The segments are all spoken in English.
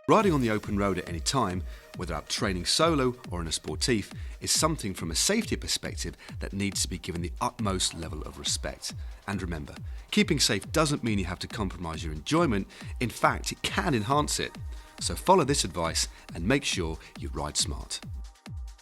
Riding on the open road at any time, whether out training solo or in a sportif, is something from a safety perspective that needs to be given the utmost level of respect. And remember, keeping safe doesn't mean you have to compromise your enjoyment. In fact, it can enhance it. So follow this advice and make sure you ride smart.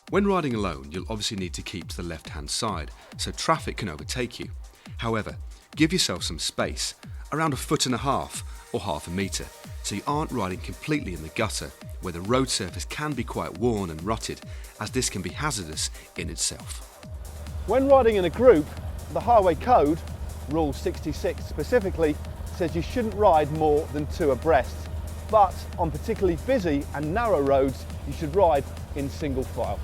When riding alone, you'll obviously need to keep to the left-hand side so traffic can overtake you. However, give yourself some space, around 1.5 feet or half a metre, so you aren't riding completely in the gutter, where the road surface can be quite worn and rutted, as this can be hazardous in itself. When riding in a group, the Highway Code, Rule 66 specifically, says you shouldn't ride more than 2 abreast, but on particularly busy and narrow roads, you should ride in single file.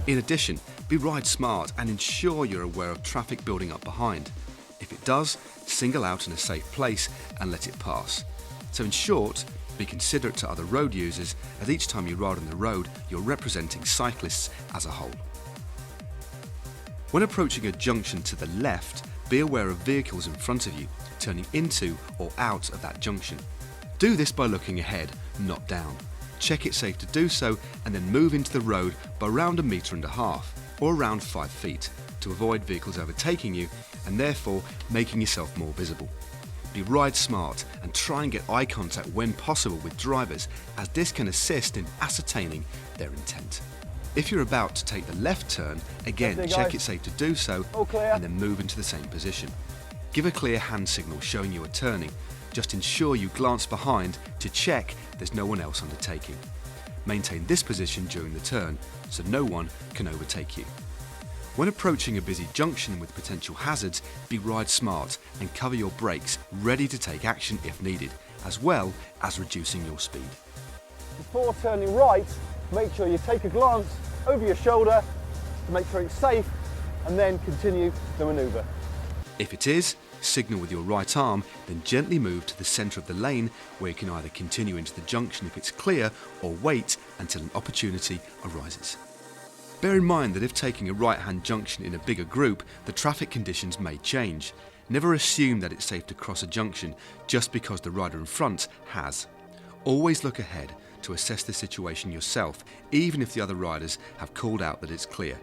In addition, be ride smart and ensure you're aware of traffic building up behind. If it does, single out in a safe place and let it pass. So in short, be considerate to other road users, as each time you ride on the road, you're representing cyclists as a whole. When approaching a junction to the left, be aware of vehicles in front of you, turning into or out of that junction. Do this by looking ahead, not down. Check it's safe to do so and then move into the road by around 1.5 meters or around 5 feet to avoid vehicles overtaking you and therefore making yourself more visible. Be ride smart and try and get eye contact when possible with drivers, as this can assist in ascertaining their intent. If you're about to take the left turn, again check it's safe to do so and then move into the same position. Give a clear hand signal showing you are turning. Just ensure you glance behind to check there's no one else undertaking. Maintain this position during the turn so no one can overtake you. When approaching a busy junction with potential hazards, be ride smart and cover your brakes, ready to take action if needed, as well as reducing your speed. Before turning right, make sure you take a glance over your shoulder to make sure it's safe and then continue the manoeuvre. If it is, signal with your right arm, then gently move to the centre of the lane where you can either continue into the junction if it's clear or wait until an opportunity arises. Bear in mind that if taking a right-hand junction in a bigger group, the traffic conditions may change. Never assume that it's safe to cross a junction just because the rider in front has. Always look ahead to assess the situation yourself, even if the other riders have called out that it's clear.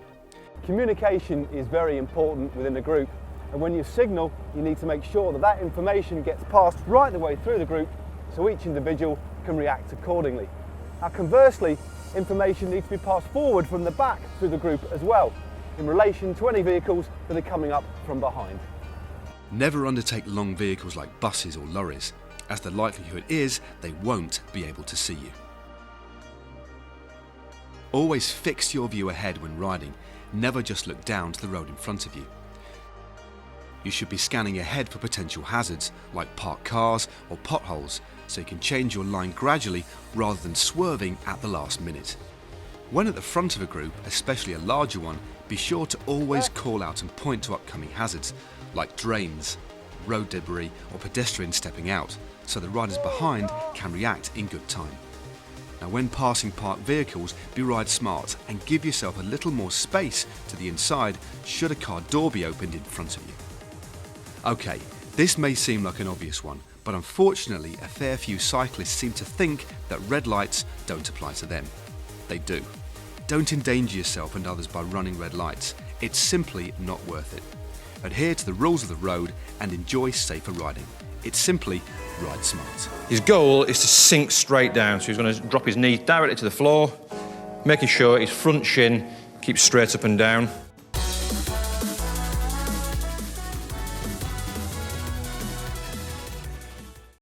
Communication is very important within a group, and when you signal, you need to make sure that that information gets passed right the way through the group so each individual can react accordingly. Now conversely, information needs to be passed forward from the back through the group as well, in relation to any vehicles that are coming up from behind. Never undertake long vehicles like buses or lorries, as the likelihood is they won't be able to see you. Always fix your view ahead when riding, never just look down to the road in front of you. You should be scanning ahead for potential hazards like parked cars or potholes, so you can change your line gradually rather than swerving at the last minute. When at the front of a group, especially a larger one, be sure to always call out and point to upcoming hazards like drains, road debris or pedestrians stepping out, so the riders behind can react in good time. Now when passing parked vehicles, be ride smart and give yourself a little more space to the inside should a car door be opened in front of you. Okay, this may seem like an obvious one, but unfortunately a fair few cyclists seem to think that red lights don't apply to them. They do. Don't endanger yourself and others by running red lights. It's simply not worth it. Adhere to the rules of the road and enjoy safer riding. It's simply ride smart. His goal is to sink straight down, so he's going to drop his knees directly to the floor, making sure his front shin keeps straight up and down.